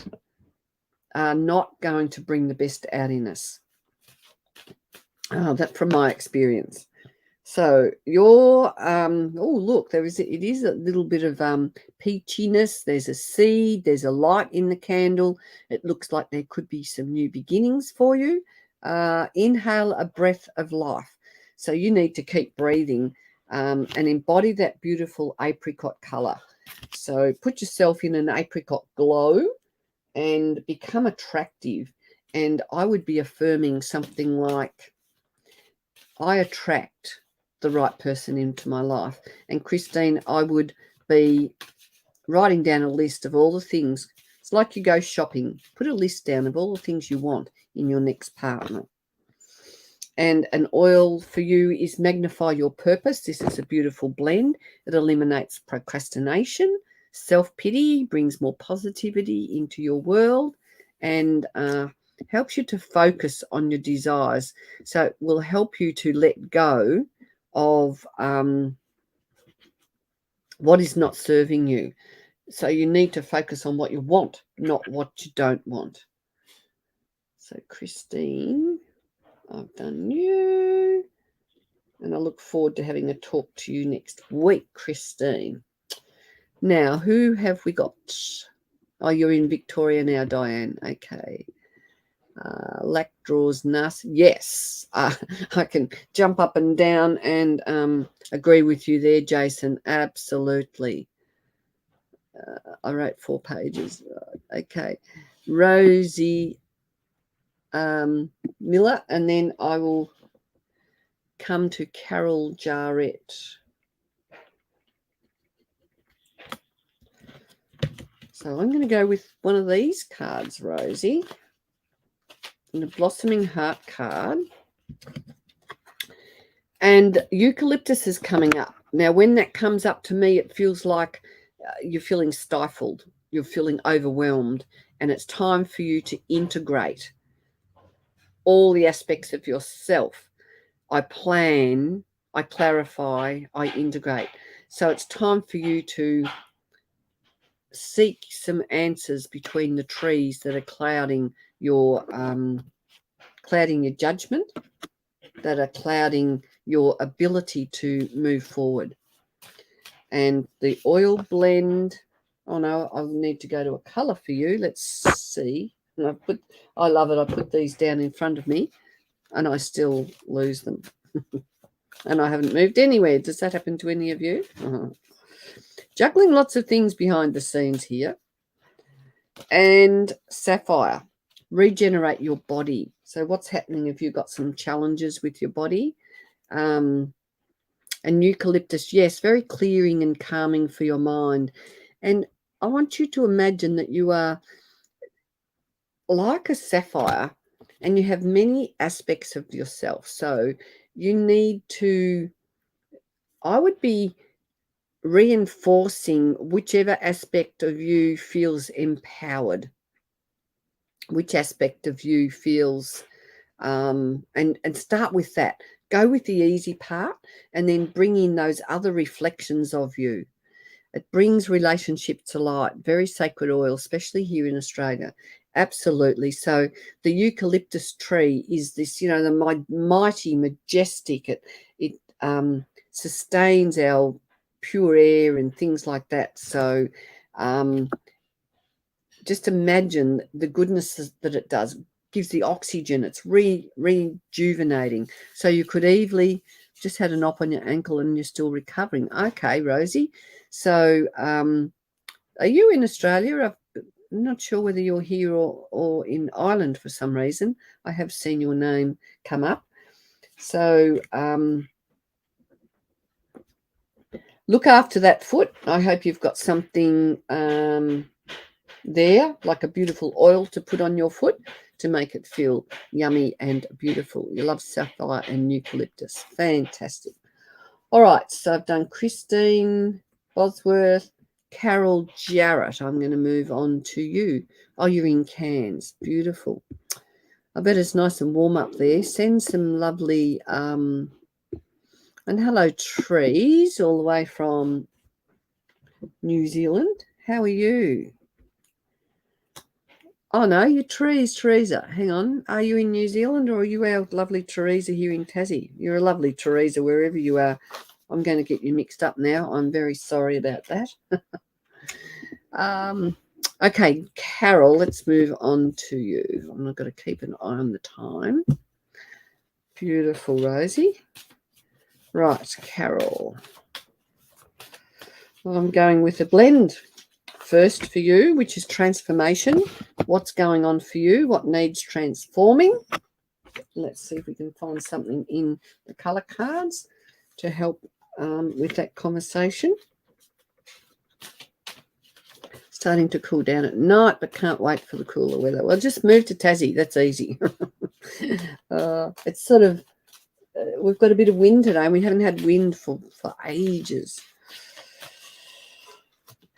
Speaker 1: are not going to bring the best out in us. That from my experience. So your oh, look, it is a little bit of peachiness. There's a seed, there's a light in the candle. It looks like there could be some new beginnings for you. Inhale a breath of life. So you need to keep breathing and embody that beautiful apricot color. So put yourself in an apricot glow and become attractive. And I would be affirming something like, I attract the right person into my life. And Christine, I would be writing down a list of all the things. It's like you go shopping. Put a list down of all the things you want in your next partner. And an oil for you is Magnify Your Purpose. This is a beautiful blend. It eliminates procrastination. Self-pity brings more positivity into your world, and helps you to focus on your desires. So it will help you to let go of what is not serving you. So you need to focus on what you want, not what you don't want. So Christine, I've done you. And I look forward to having a talk to you next week, Christine. Now, who have we got? Oh, you're in Victoria now, Diane. Okay. Lack draws nas. Yes, I can jump up and down and agree with you there, Jason. Absolutely. I wrote 4 pages. Okay. Rosie Miller, and then I will come to Carol Jarrett. So I'm going to go with one of these cards, Rosie. And a Blossoming Heart card. And eucalyptus is coming up. Now, when that comes up to me, it feels like you're feeling stifled, you're feeling overwhelmed, and it's time for you to integrate all the aspects of yourself. I plan, I clarify, I integrate. So it's time for you to seek some answers between the trees that are clouding your judgment, that are clouding your ability to move forward. And the oil blend, oh no, I need to go to a color for you. Let's see. And I love it. I put these down in front of me and I still lose them. And I haven't moved anywhere. Does that happen to any of you? Juggling lots of things behind the scenes here. And sapphire, regenerate your body. So what's happening if you've got some challenges with your body? And eucalyptus, yes, very clearing and calming for your mind. And I want you to imagine that you are like a sapphire and you have many aspects of yourself. So you need to, I would be reinforcing whichever aspect of you feels empowered, which aspect of you feels, and start with that. Go with the easy part and then bring in those other reflections of you. It brings relationship to light. Very sacred oil, especially here in Australia. Absolutely. So the eucalyptus tree is this, the mighty, majestic. It sustains our pure air and things like that. So just imagine the goodness that it does. Gives the oxygen. It's rejuvenating. So you could easily just had a knock on your ankle and you're still recovering. Okay, Rosie. So are you in Australia? I'm not sure whether you're here or in Ireland for some reason. I have seen your name come up. So look after that foot. I hope you've got something there, like a beautiful oil to put on your foot to make it feel yummy and beautiful. You love sapphire and eucalyptus. Fantastic. All right, so I've done Christine Bosworth, Carol Jarrett. I'm going to move on to you. Oh, you're in Cairns. Beautiful. I bet it's nice and warm up there. Send some lovely, and hello, trees, all the way from New Zealand. How are you? Oh, no, you're Teresa. Hang on. Are you in New Zealand or are you our lovely Teresa here in Tassie? You're a lovely Teresa wherever you are. I'm going to get you mixed up now. I'm very sorry about that. Okay, Carol, let's move on to you. I'm not going to keep an eye on the time. Beautiful, Rosie. Right, Carol. Well, I'm going with a blend first for you, which is transformation. What's going on for you? What needs transforming? Let's see if we can find something in the colour cards to help with that conversation. Starting to cool down at night, but can't wait for the cooler weather. Well, just move to Tassie. That's easy. It's sort of, we've got a bit of wind today. We haven't had wind for ages.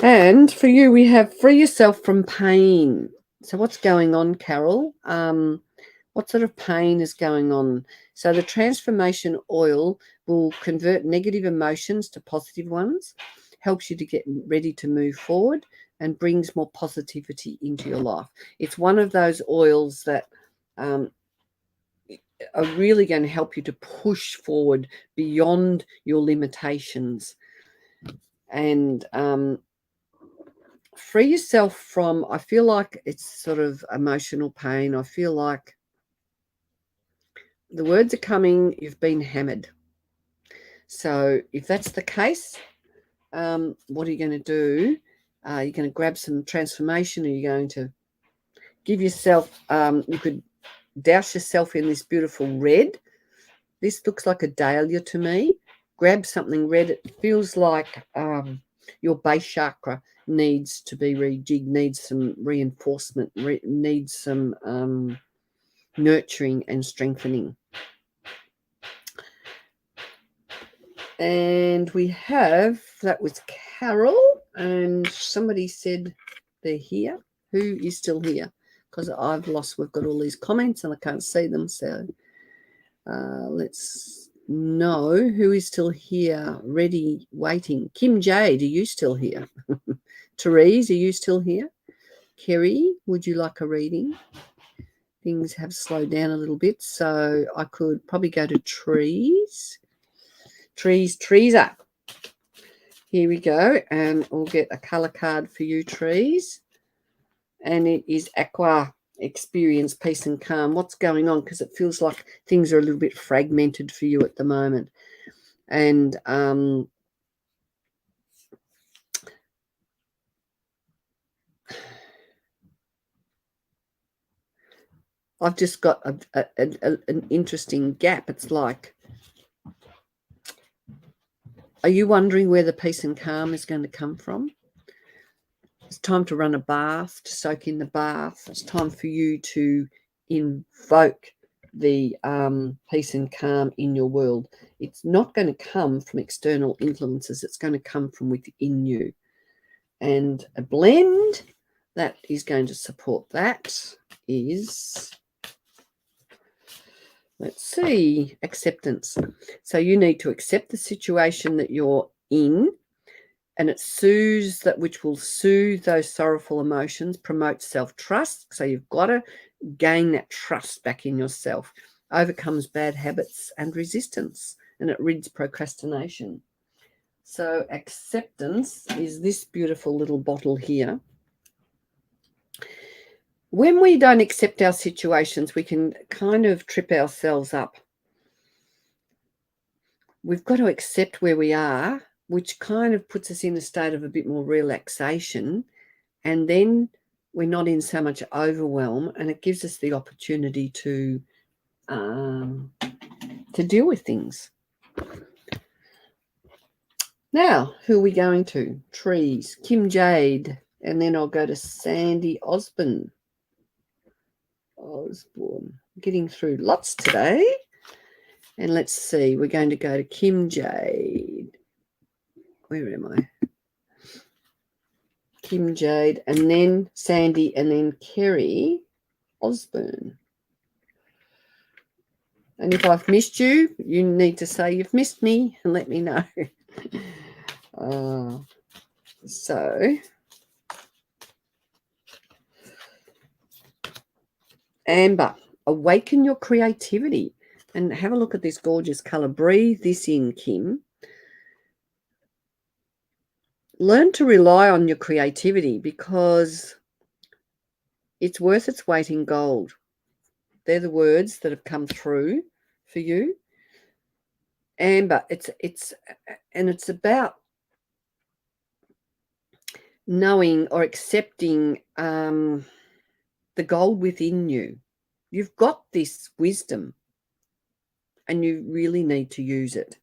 Speaker 1: And for you, we have free yourself from pain. So what's going on, Carol? What sort of pain is going on? So the transformation oil will convert negative emotions to positive ones, helps you to get ready to move forward, and brings more positivity into your life. It's one of those oils that are really going to help you to push forward beyond your limitations and free yourself from, I feel like it's sort of emotional pain. I feel like the words are coming, you've been hammered. So if that's the case, what are you going to do? You're going to grab some transformation. Are you going to give yourself, you could douse yourself in this beautiful red. This looks like a dahlia to me. Grab something red. It feels like your base chakra needs to be rejigged, needs some reinforcement, needs some nurturing and strengthening. And we have, that was Carol, and somebody said they're here. Who is still here? Because we've got all these comments and I can't see them. So let's know who is still here, ready, waiting. Kim Jade, are you still here? Therese, are you still here? Kerry, would you like a reading? Things have slowed down a little bit, so I could probably go to trees. Trees up. Here we go, and we'll get a colour card for you, trees. And it is Aqua, experience peace and calm. What's going on? Because it feels like things are a little bit fragmented for you at the moment. And I've just got an interesting gap. It's like, are you wondering where the peace and calm is going to come from? It's time to run a bath, to soak in the bath. It's time for you to invoke the peace and calm in your world. It's not going to come from external influences. It's going to come from within you. And a blend that is going to support that is, let's see, acceptance. So you need to accept the situation that you're in, and it soothes that, which will soothe those sorrowful emotions, promote self-trust. So you've got to gain that trust back in yourself, overcomes bad habits and resistance, and it rids procrastination. So acceptance is this beautiful little bottle here. When we don't accept our situations, we can kind of trip ourselves up. We've got to accept where we are, which kind of puts us in a state of a bit more relaxation, and then we're not in so much overwhelm, and it gives us the opportunity to deal with things. Now, who are we going to? Trees, Kim Jade, and then I'll go to Sandy Osborne. Getting through lots today. And let's see, we're going to go to Kim Jade. Where am I? Kim Jade, and then Sandy, and then Kerry Osborne. And if I've missed you, you need to say you've missed me and let me know. So, Amber, awaken your creativity. And have a look at this gorgeous colour. Breathe this in, Kim. Learn to rely on your creativity because it's worth its weight in gold. They're the words that have come through for you. Amber, it's about knowing or accepting the gold within you. You've got this wisdom and you really need to use it.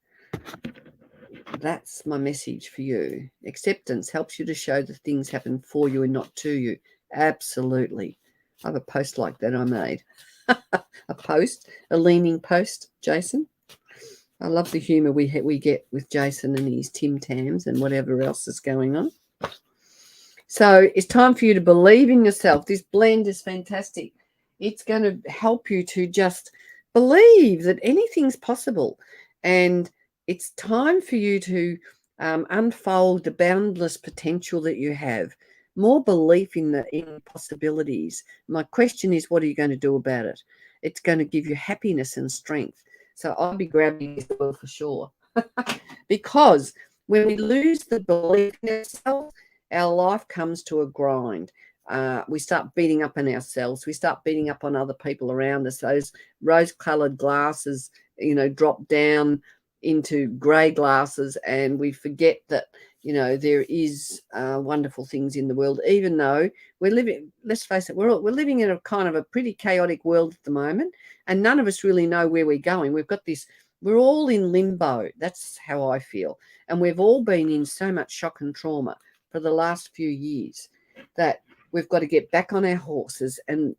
Speaker 1: That's my message for you. Acceptance helps you to show that things happen for you and not to you. Absolutely. I have a post like that I made. A leaning post, Jason. I love the humour we get with Jason and his Tim Tams and whatever else is going on. So it's time for you to believe in yourself. This blend is fantastic. It's going to help you to just believe that anything's possible. And it's time for you to unfold the boundless potential that you have. More belief in possibilities. My question is, what are you going to do about it? It's going to give you happiness and strength. So I'll be grabbing this word for sure. Because when we lose the belief in ourselves, our life comes to a grind. We start beating up on ourselves. We start beating up on other people around us. Those rose-coloured glasses, drop down into grey glasses, and we forget that, there is wonderful things in the world, even though we're living, let's face it, we're living in a kind of a pretty chaotic world at the moment, and none of us really know where we're going. We're all in limbo. That's how I feel. And we've all been in so much shock and trauma for the last few years that we've got to get back on our horses. And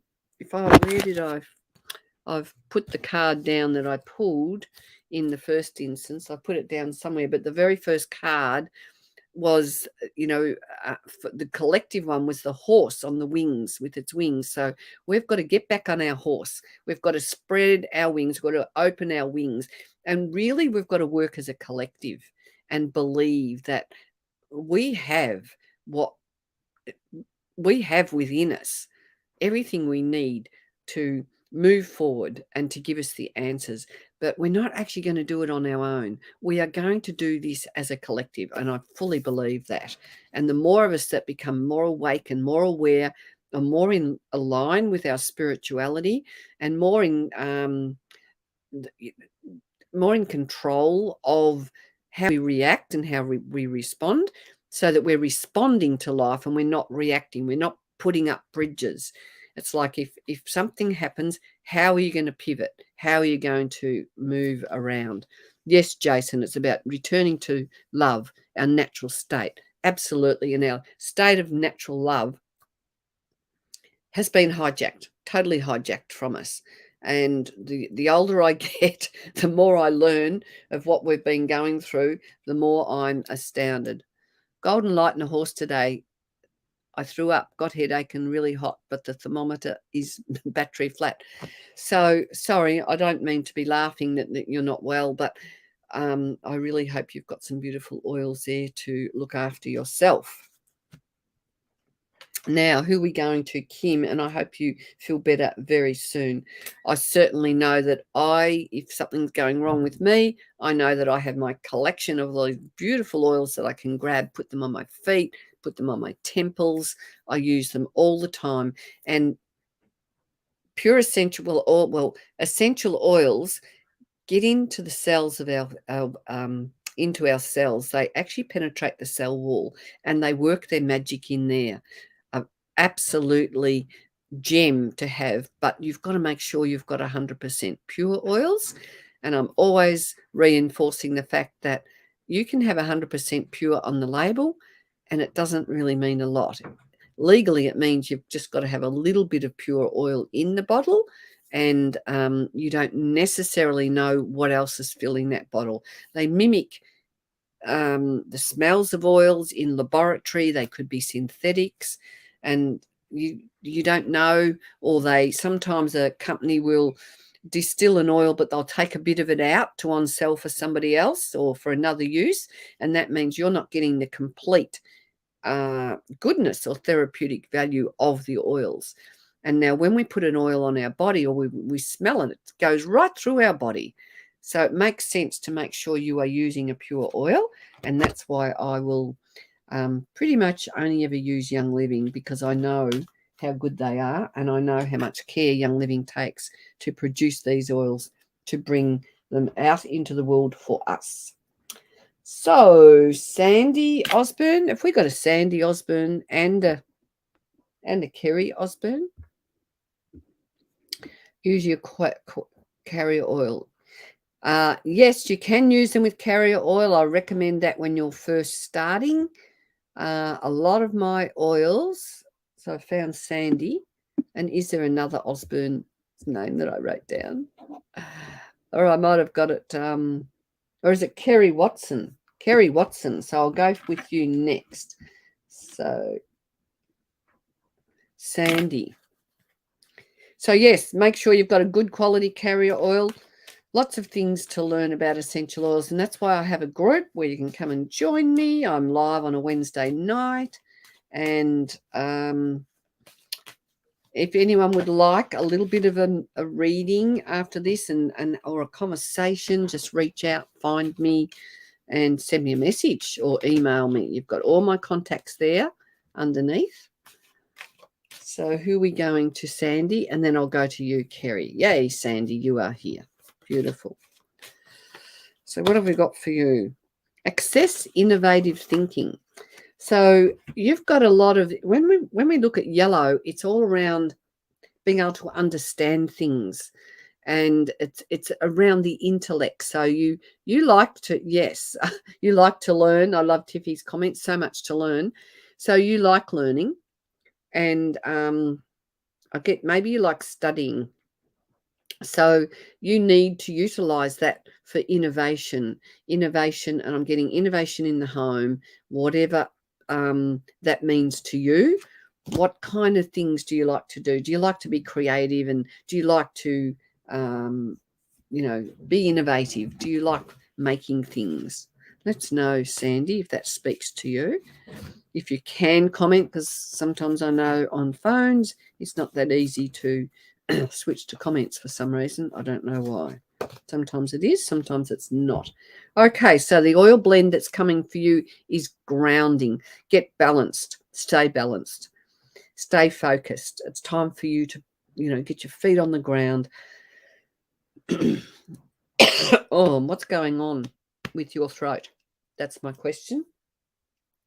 Speaker 1: I've put the card down that I pulled in the first instance. I put it down somewhere, but the very first card was, the collective one was the horse on the wings with its wings. So we've got to get back on our horse. We've got to spread our wings. We've got to open our wings. And really, we've got to work as a collective and believe that we have what we have within us, everything we need to move forward and to give us the answers. But we're not actually going to do it on our own. We are going to do this as a collective, and I fully believe that. And the more of us that become more awake and more aware and more in line with our spirituality and more in control of how we react and how we respond, so that we're responding to life and we're not reacting. We're not putting up bridges. It's like if something happens, how are you going to pivot? How are you going to move around? Yes, Jason, it's about returning to love, our natural state. Absolutely. And our state of natural love has been hijacked, totally hijacked from us. And the older I get, the more I learn of what we've been going through, the more I'm astounded. Golden light and a horse today. I threw up, got headache and really hot, but the thermometer is battery flat. So sorry, I don't mean to be laughing that you're not well, but I really hope you've got some beautiful oils there to look after yourself. Now, who are we going to? Kim, and I hope you feel better very soon. I certainly know that if something's going wrong with me, I know that I have my collection of those beautiful oils that I can grab, put them on my feet, put them on my temples. I use them all the time. And pure essential oil, essential oils get into the cells of into our cells. They actually penetrate the cell wall and they work their magic in there. Absolutely gem to have, but you've got to make sure you've got 100% pure oils. And I'm always reinforcing the fact that you can have 100% pure on the label and it doesn't really mean a lot. Legally, it means you've just got to have a little bit of pure oil in the bottle, and you don't necessarily know what else is filling that bottle. They mimic the smells of oils in laboratory. They could be synthetics, and you don't know. Or sometimes a company will distill an oil, but they'll take a bit of it out to on sell for somebody else or for another use, and that means you're not getting the complete goodness or therapeutic value of the oils. And now when we put an oil on our body or we smell it, it goes right through our body. So it makes sense to make sure you are using a pure oil, and that's why I will pretty much only ever use Young Living, because I know how good they are and I know how much care Young Living takes to produce these oils to bring them out into the world for us. So Sandy Osborne, if we got a Sandy Osborne and a Kerry Osborne, use your carrier oil. Yes, you can use them with carrier oil. I recommend that when you're first starting. A lot of my oils, so I found Sandy, and is there another Osborne name that I wrote down? Or I might have got it, or is it Kerry Watson? Kerry Watson. So I'll go with you next. So Sandy. So yes, make sure you've got a good quality carrier oil. Lots of things to learn about essential oils, and that's why I have a group where you can come and join me. I'm live on a Wednesday night, and if anyone would like a little bit of a reading after this or a conversation, just reach out, find me, and send me a message or email me. You've got all my contacts there underneath. So who are we going to? Sandy, and then I'll go to you, Kerry. Yay, Sandy, you are here. Beautiful. So what have we got for you? Access innovative thinking. So you've got a lot of, when we look at yellow, it's all around being able to understand things, and it's around the intellect. So you like to, yes, you like to learn. I love Tiffy's comments, so much to learn. So you like learning, and I get, maybe you like studying. So you need to utilize that for innovation, and I'm getting innovation in the home, whatever that means to you. What kind of things do you like to do? Do you like to be creative, and do you like to, be innovative? Do you like making things? Let's know, Sandy, if that speaks to you. If you can comment, because sometimes I know on phones it's not that easy to switch to comments for some reason. I don't know why. Sometimes it is, sometimes it's not. Okay, so the oil blend that's coming for you is grounding. Get balanced, stay focused. It's time for you to, get your feet on the ground. Oh, what's going on with your throat? That's my question.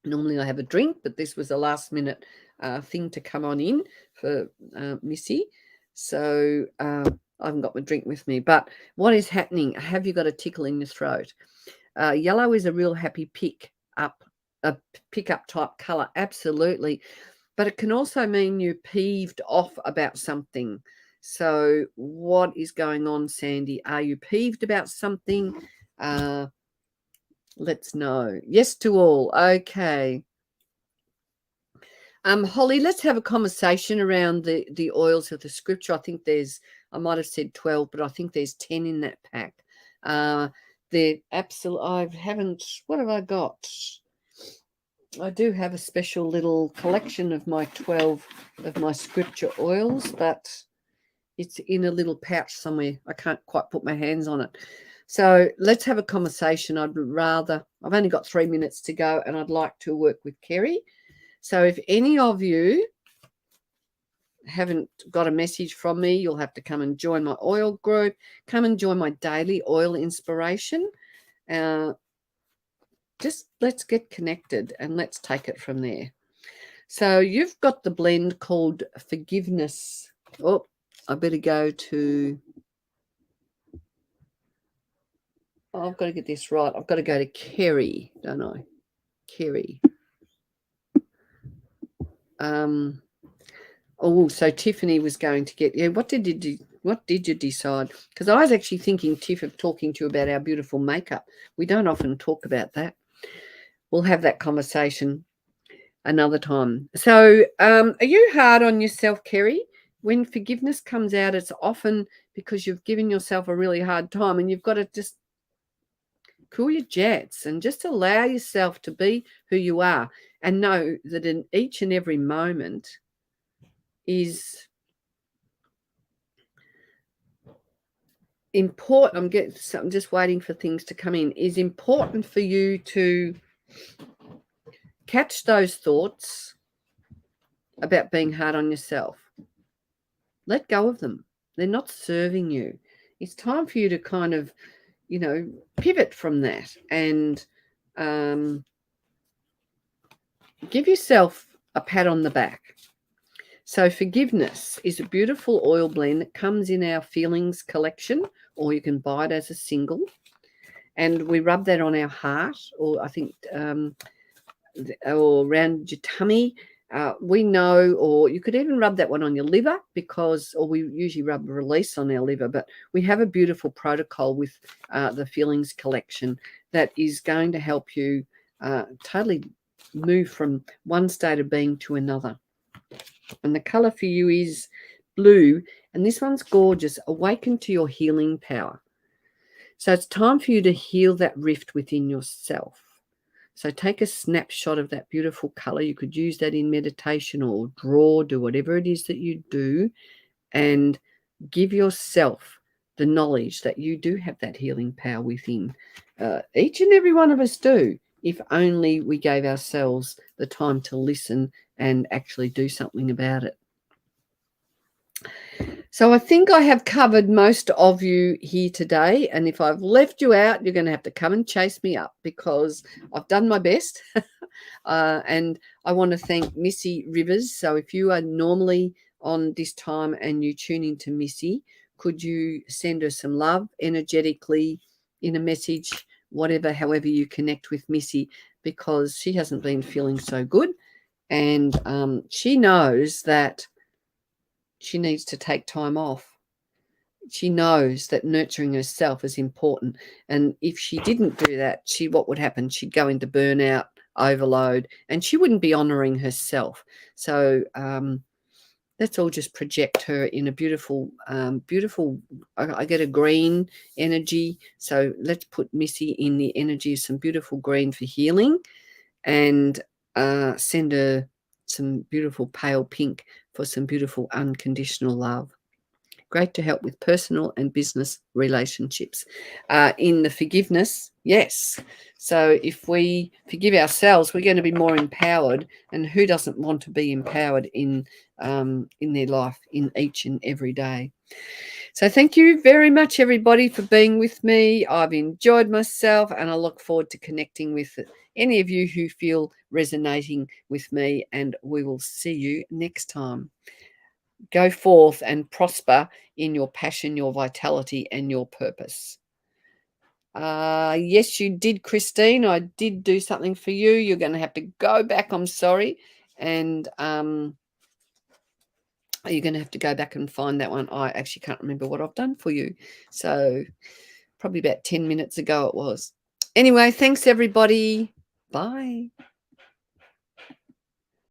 Speaker 1: Normally I have a drink, but this was a last minute thing to come on in for Missy. So I haven't got my drink with me. But what is happening? Have you got a tickle in your throat? Yellow is a real happy pick up type colour. Absolutely. But it can also mean you're peeved off about something. So what is going on, Sandy? Are you peeved about something? Let's know. Yes to all. Okay. Holly, let's have a conversation around the oils of the scripture. I might have said 12, but I think there's 10 in that pack. What have I got? I do have a special little collection of my 12 of my scripture oils, but it's in a little pouch somewhere. I can't quite put my hands on it. So let's have a conversation. I've only got 3 minutes to go, and I'd like to work with Kerry. So if any of you haven't got a message from me, you'll have to come and join my oil group. Come and join my daily oil inspiration. Just let's get connected and let's take it from there. So you've got the blend called Forgiveness. Oh, I better go to... I've got to get this right. I've got to go to Kerry, don't I? Kerry. So Tiffany was going to get... Yeah, what did you decide? Because I was actually thinking, Tiff, of talking to you about our beautiful makeup. We don't often talk about that. We'll have that conversation another time. So are you hard on yourself, Kerry? When forgiveness comes out, it's often because you've given yourself a really hard time, and you've got to just cool your jets and just allow yourself to be who you are, and know that in each and every moment is important. I'm just waiting for things to come in. Is important for you to catch those thoughts about being hard on yourself. Let go of them. They're not serving you. It's time for you to kind of, pivot from that and give yourself a pat on the back. So Forgiveness is a beautiful oil blend that comes in our Feelings collection, or you can buy it as a single. And we rub that on our heart, or I think, or around your tummy. We know, or you could even rub that one on your liver, or we usually rub Release on our liver, but we have a beautiful protocol with the Feelings collection that is going to help you totally move from one state of being to another. And the color for you is blue, and this one's gorgeous. Awaken to your healing power. So it's time for you to heal that rift within yourself. So take a snapshot of that beautiful color. You could use that in meditation or draw, do whatever it is that you do, and give yourself the knowledge that you do have that healing power within. Each and every one of us do, if only we gave ourselves the time to listen and actually do something about it. So I think I have covered most of you here today, and if I've left you out, you're going to have to come and chase me up, because I've done my best. And I want to thank Missy Rivers. So if you are normally on this time and you tune into Missy, could you send her some love energetically in a message, however you connect with Missy, because she hasn't been feeling so good, and she knows that she needs to take time off. She knows that nurturing herself is important. And if she didn't do that, what would happen? She'd go into burnout, overload, and she wouldn't be honoring herself. So let's all just project her in a beautiful, beautiful, I get a green energy. So let's put Missy in the energy of some beautiful green for healing, and send her some beautiful pale pink for some beautiful unconditional love. Great to help with personal and business relationships. In the forgiveness, yes. So if we forgive ourselves, we're going to be more empowered. And who doesn't want to be empowered in their life in each and every day? So thank you very much, everybody, for being with me. I've enjoyed myself, and I look forward to connecting with any of you who feel resonating with me, and we will see you next time. Go forth and prosper in your passion, your vitality, and your purpose. Yes, you did, Christine. I did do something for you. You're going to have to go back. I'm sorry. And you're going to have to go back and find that one. I actually can't remember what I've done for you. So probably about 10 minutes ago it was. Anyway, thanks, everybody. Bye.